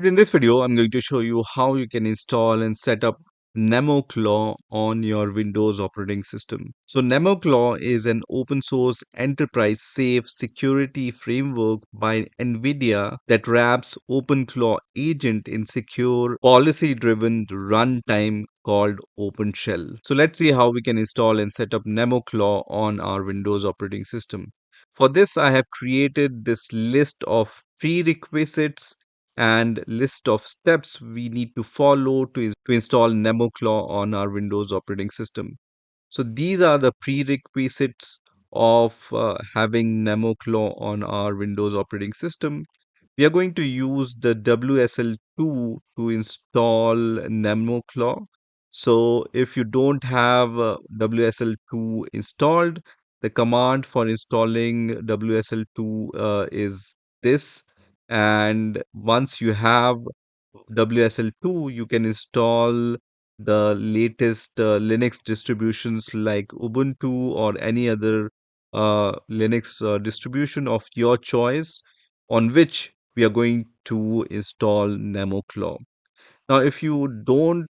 In this video, I'm going to show you how you can install and set up NemoClaw on your Windows operating system. So NemoClaw is an open source enterprise safe security framework by NVIDIA that wraps OpenClaw agent in secure policy driven runtime called OpenShell. So let's see how we can install and set up NemoClaw on our Windows operating system. For this, I have created this list of prerequisites and list of steps we need to follow to install NemoClaw on our Windows operating system. So these are the prerequisites of having NemoClaw on our Windows operating system. We are going to use the WSL2 to install NemoClaw. So if you don't have WSL2 installed, the command for installing WSL2 is this. And once you have WSL2, you can install the latest Linux distributions like Ubuntu or any other Linux distribution of your choice on which we are going to install NemoClaw. Now, if you don't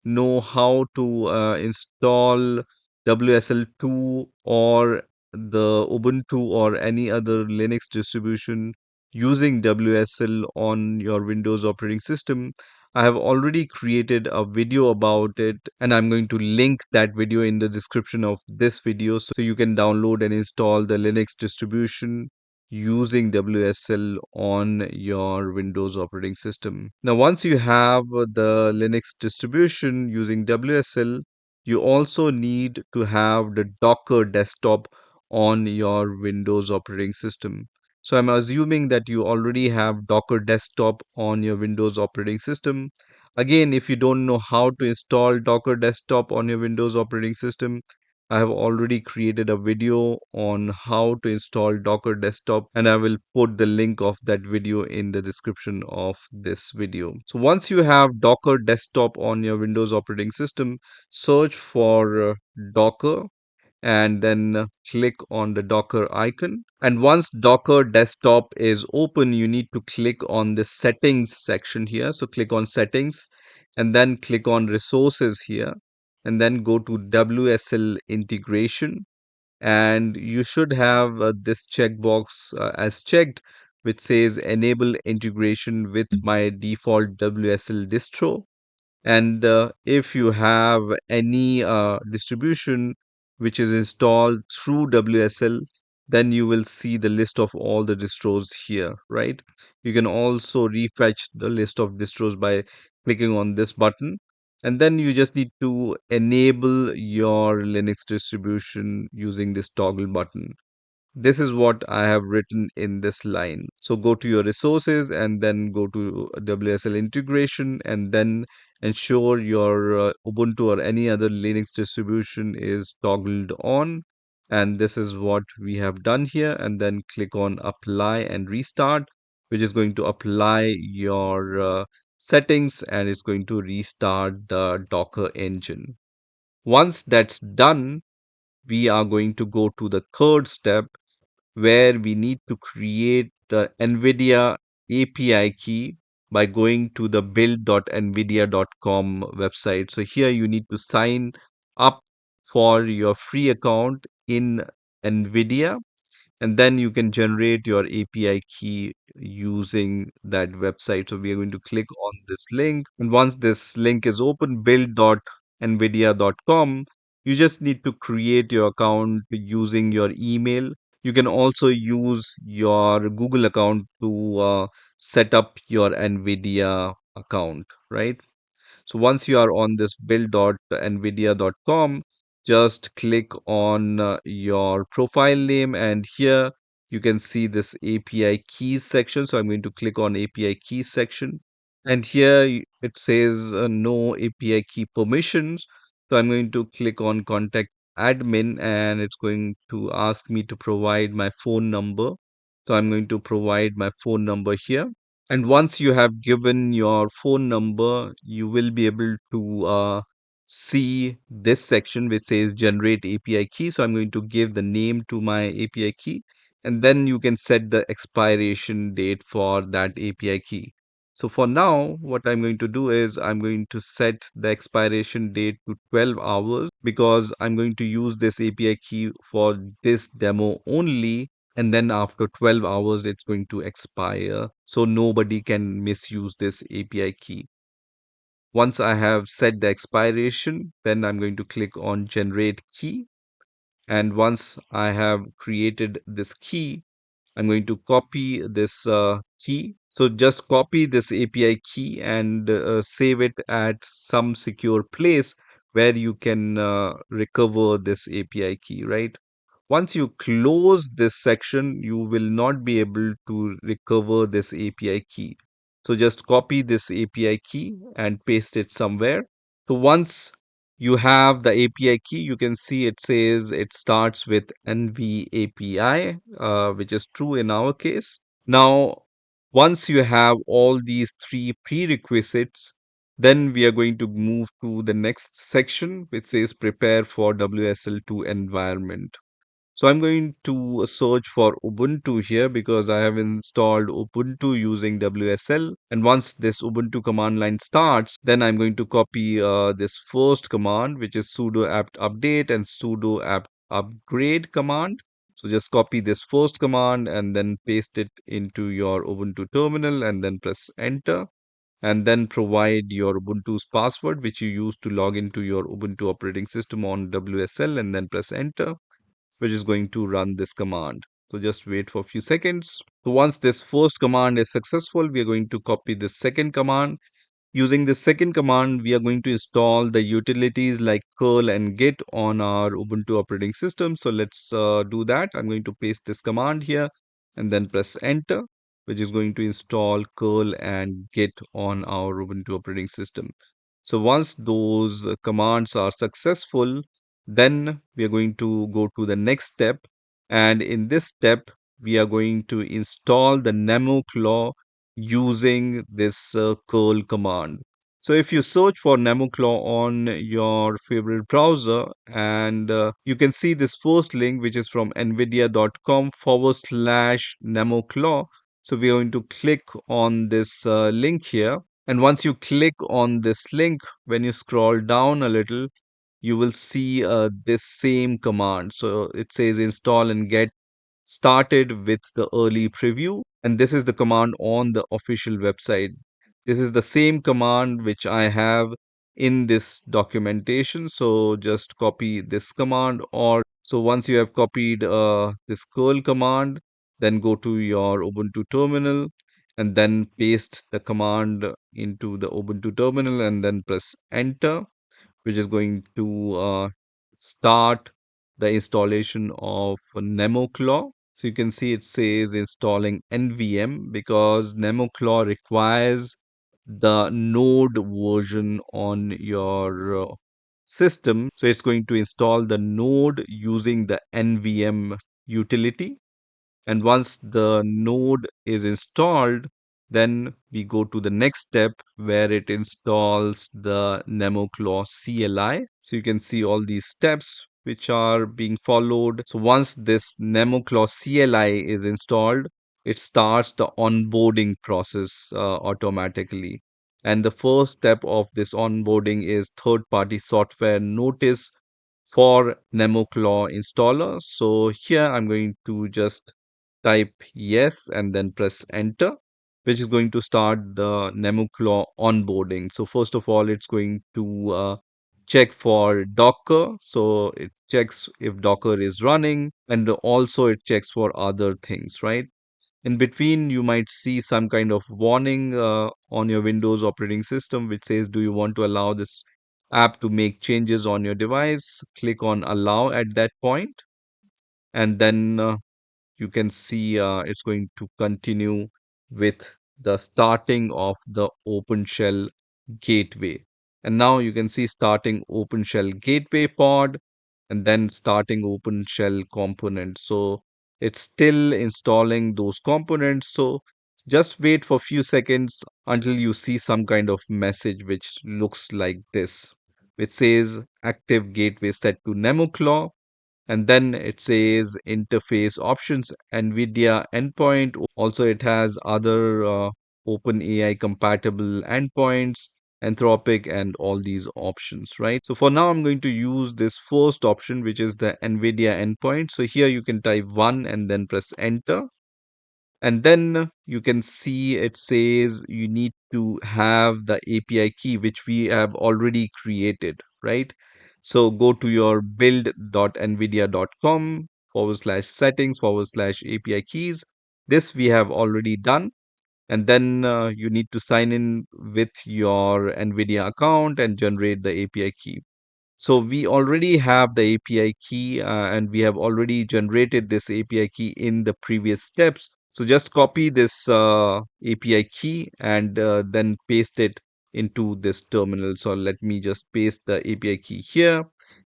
know how to install WSL2 or the Ubuntu or any other Linux distribution using WSL on your Windows operating system, I have already created a video about it, and I'm going to link that video in the description of this video so you can download and install the Linux distribution using WSL on your Windows operating system. Now, once you have the Linux distribution using WSL, you also need to have the Docker desktop on your Windows operating system. So I'm assuming that you already have Docker desktop on your Windows operating system. Again, if you don't know how to install Docker desktop on your Windows operating system, I have already created a video on how to install Docker desktop, and I will put the link of that video in the description of this video. So once you have Docker desktop on your Windows operating system, search for Docker and then click on the Docker icon. And once Docker desktop is open, you need to click on the settings section here. So click on settings and then click on resources here and then go to WSL integration. And you should have this checkbox as checked, which says enable integration with my default WSL distro. And if you have any distribution which is installed through WSL, then you will see the list of all the distros here, right? You can also refetch the list of distros by clicking on this button. And then you just need to enable your Linux distribution using this toggle button. This is what I have written in this line. So go to your resources and then go to WSL integration and then ensure your Ubuntu or any other Linux distribution is toggled on. And this is what we have done here. And then click on apply and restart, which is going to apply your settings and it's going to restart the Docker engine. Once that's done, we are going to go to the third step where we need to create the NVIDIA API key by going to the build.nvidia.com website. So here you need to sign up for your free account in NVIDIA, and then you can generate your API key using that website. So we are going to click on this link. And once this link is open, build.nvidia.com, you just need to create your account using your email. You can also use your Google account to set up your NVIDIA account, right? So once you are on this build.nvidia.com, just click on your profile name, and here you can see this API keys section. So I'm going to click on API keys section, and here it says no API key permissions. So I'm going to click on contact admin, and it's going to ask me to provide my phone number. So I'm going to provide my phone number here. And once you have given your phone number, you will be able to see this section which says generate API key. So I'm going to give the name to my API key, and then you can set the expiration date for that API key. So for now, what I'm going to do is I'm going to set the expiration date to 12 hours because I'm going to use this API key for this demo only. And then after 12 hours, it's going to expire. So nobody can misuse this API key. Once I have set the expiration, then I'm going to click on generate key. And once I have created this key, I'm going to copy this key. So just copy this API key and save it at some secure place where you can recover this API key, right? Once you close this section, you will not be able to recover this API key. So just copy this API key and paste it somewhere. So once you have the API key, you can see it says it starts with NV API, which is true in our case. Now, once you have all these three prerequisites, then we are going to move to the next section, which says prepare for WSL2 environment. So I'm going to search for Ubuntu here because I have installed Ubuntu using WSL. And once this Ubuntu command line starts, then I'm going to copy this first command, which is sudo apt update and sudo apt upgrade command. So just copy this first command and then paste it into your Ubuntu terminal and then press enter. And then provide your Ubuntu's password, which you use to log into your Ubuntu operating system on WSL, and then press enter, which is going to run this command. So just wait for a few seconds. So once this first command is successful, we are going to copy the second command. Using the second command, we are going to install the utilities like curl and git on our Ubuntu operating system. So let's do that. I'm going to paste this command here and then press enter, which is going to install curl and git on our Ubuntu operating system. So once those commands are successful, then we are going to go to the next step. And in this step, we are going to install the NemoClaw using this curl command. So if you search for NemoClaw on your favorite browser, and you can see this first link, which is from nvidia.com/NemoClaw. So we are going to click on this link here. And once you click on this link, when you scroll down a little, you will see this same command. So it says install and get started with the early preview. And this is the command on the official website. This is the same command which I have in this documentation. So just copy this command, or so once you have copied this curl command, then go to your Ubuntu terminal and then paste the command into the Ubuntu terminal and then press enter, which is going to start the installation of NemoClaw. So you can see it says installing NVM because NemoClaw requires the node version on your system. So it's going to install the node using the NVM utility. And once the node is installed, then we go to the next step where it installs the NemoClaw CLI. So you can see all these steps which are being followed. So once this NemoClaw CLI is installed, it starts the onboarding process automatically. And the first step of this onboarding is third-party software notice for NemoClaw installer. So here I'm going to just type yes and then press enter, which is going to start the NemoClaw onboarding. So first of all, it's going to check for Docker. So it checks if Docker is running, and also it checks for other things, right? In between, you might see some kind of warning on your Windows operating system, which says, do you want to allow this app to make changes on your device? Click on allow at that point, and then you can see it's going to continue with the starting of the OpenShell gateway. And now you can see starting OpenShell gateway pod and then starting OpenShell component. So it's still installing those components. So just wait for a few seconds until you see some kind of message which looks like this, which says active gateway set to NemoClaw, and then it says interface options, NVIDIA endpoint. Also, it has other OpenAI compatible endpoints, Anthropic, and all these options, right? So for now, I'm going to use this first option, which is the NVIDIA endpoint. So here you can type 1 and then press enter. And then you can see it says you need to have the API key, which we have already created, right? So go to your build.nvidia.com /settings /API keys. This we have already done. And then you need to sign in with your NVIDIA account and generate the API key. So we already have the API key and we have already generated this API key in the previous steps. So just copy this API key and then paste it into this terminal. So let me just paste the API key here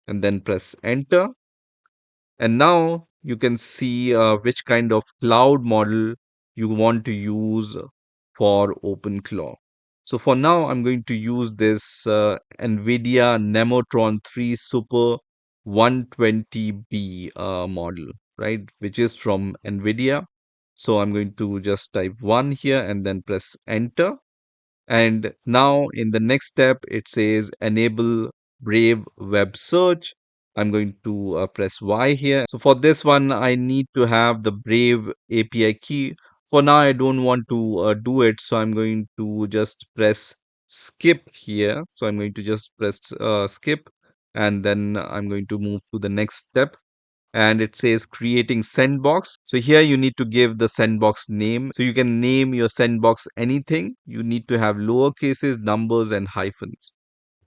and then press enter. And now you can see which kind of cloud model you want to use for OpenClaw. So for now, I'm going to use this NVIDIA Nemotron 3 Super 120B model, right? Which is from NVIDIA. So I'm going to just type 1 here and then press enter. And now in the next step, it says enable Brave web search. I'm going to press Y here. So for this one, I need to have the Brave API key. For now, I don't want to do it. So I'm going to just press skip here. So I'm going to just press skip and then I'm going to move to the next step and it says creating sandbox. So here you need to give the sandbox name. So you can name your sandbox anything. You need to have lower cases, numbers, and hyphens.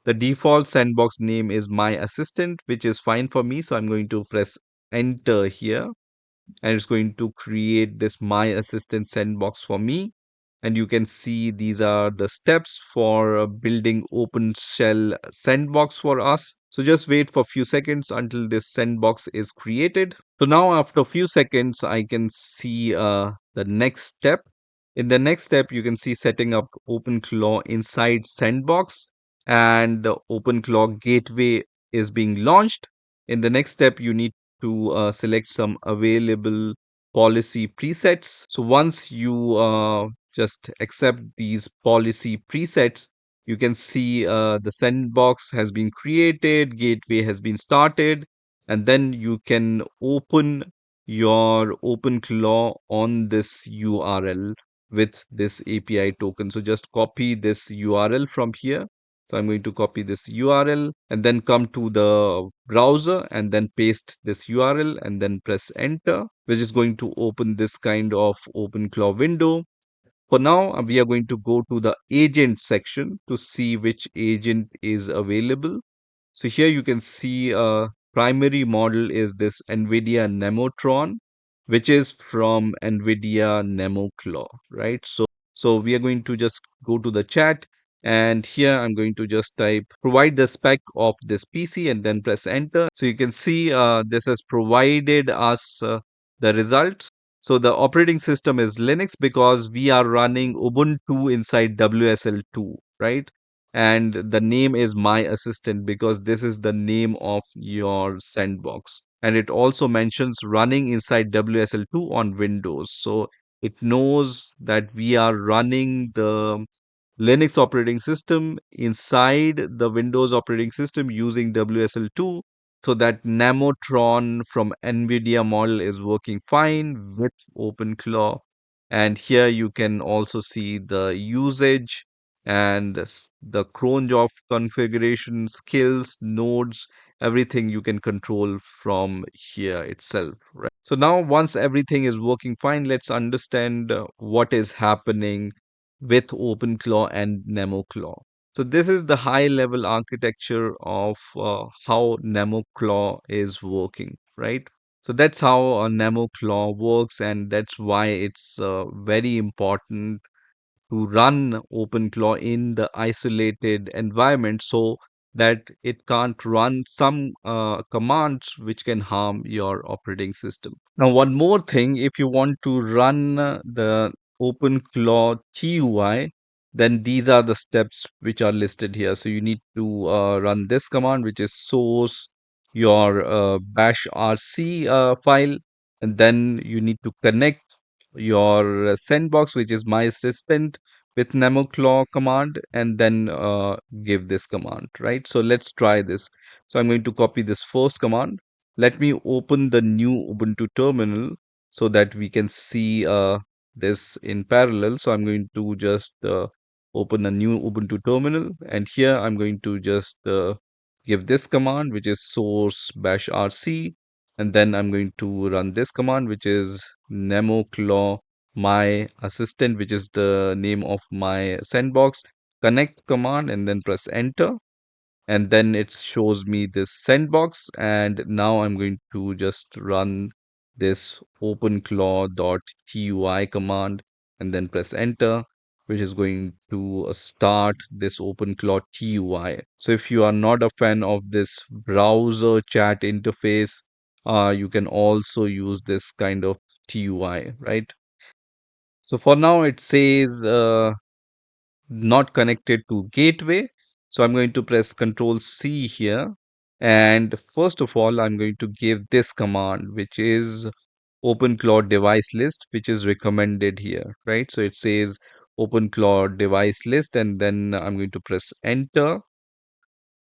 The default sandbox name is my assistant, which is fine for me. So I'm going to press enter here and it's going to create this my assistant sandbox for me. And you can see these are the steps for building open shell sandbox for us. So just wait for a few seconds until this sandbox is created. So now after a few seconds, I can see the next step. In the next step, you can see setting up OpenClaw inside sandbox and the OpenClaw gateway is being launched. In the next step, you need to select some available policy presets. So once you just accept these policy presets, you can see the sandbox has been created, gateway has been started, and then you can open your OpenClaw on this URL with this API token. So just copy this URL from here. So I'm going to copy this URL and then come to the browser and then paste this URL and then press enter, which is going to open this kind of OpenClaw window. For now, we are going to go to the agent section to see which agent is available. So here you can see a primary model is this NVIDIA Nemotron, which is from NVIDIA NemoClaw, right? So we are going to just go to the chat and here I'm going to just type provide the spec of this PC and then press enter. So you can see this has provided us the results. So the operating system is Linux because we are running Ubuntu inside WSL2, right? And the name is my assistant because this is the name of your sandbox and it also mentions running inside WSL2 on Windows, so it knows that we are running the Linux operating system inside the Windows operating system using WSL2, so that Nemotron from NVIDIA model is working fine with OpenClaw. And here you can also see the usage and the cron job configuration, skills, nodes, everything you can control from here itself, right? So now once everything is working fine, let's understand what is happening with OpenClaw and NemoClaw. So this is the high level architecture of how NemoClaw is working, right? So that's how a NemoClaw works, and that's why it's very important to run OpenClaw in the isolated environment so that it can't run some commands which can harm your operating system. Now, one more thing, if you want to run the OpenClaw GUI, then these are the steps which are listed here. So you need to run this command, which is source your bash rc file, and then you need to connect your sandbox, which is my assistant, with NemoClaw command and then give this command, right? So let's try this. So I'm going to copy this first command. Let me open the new Ubuntu terminal so that we can see this in parallel. So I'm going to just open a new Ubuntu terminal, and here I'm going to just give this command, which is source bash rc, and then I'm going to run this command, which is NemoClaw my assistant, which is the name of my sandbox, connect command, and then press enter, and then it shows me this sandbox. And now I'm going to just run this openclaw.tui command and then press enter, which is going to start this openclaw tui. So if you are not a fan of this browser chat interface, you can also use this kind of tui, right? So for now, it says not connected to gateway. So I'm going to press Control C here. And first of all, I'm going to give this command, which is OpenClaw device list, which is recommended here, right? So it says OpenClaw device list, and then I'm going to press enter,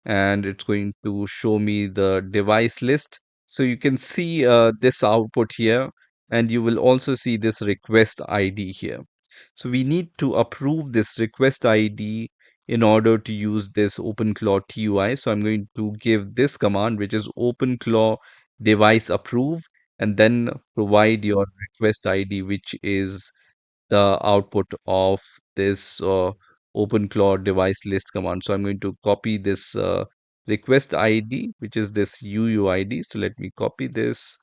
and it's going to show me the device list. So you can see this output here, and you will also see this request ID here. So we need to approve this request ID in order to use this OpenClaw TUI. So I'm going to give this command, which is OpenClaw device approve, and then provide your request ID, which is the output of this OpenClaw device list command. So I'm going to copy this request ID, which is this UUID. So let me copy this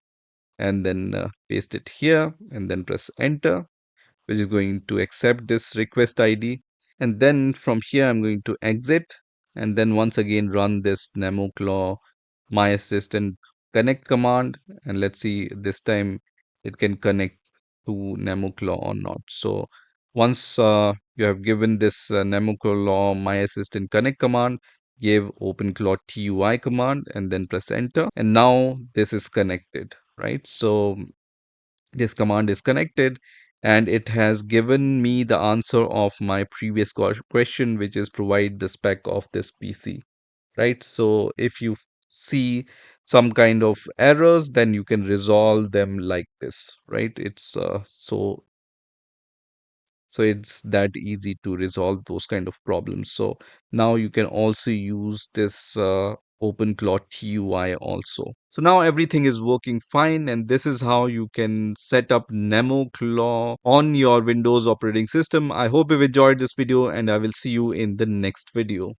and then paste it here and then press enter, which is going to accept this request ID. And then from here, I'm going to exit and then once again run this NemoClaw my assistant connect command. And let's see, this time it can connect to NemoClaw or not. So once you have given this NemoClaw my assistant connect command, give OpenClaw TUI command and then press enter. And now this is connected, right? So this command is connected and it has given me the answer of my previous question, which is provide the spec of this PC, right? So if you see some kind of errors, then you can resolve them like this, right? It's so it's that easy to resolve those kind of problems. So now you can also use this OpenClaw TUI also. So now everything is working fine, and this is how you can set up NemoClaw on your Windows operating system. I hope you've enjoyed this video, and I will see you in the next video.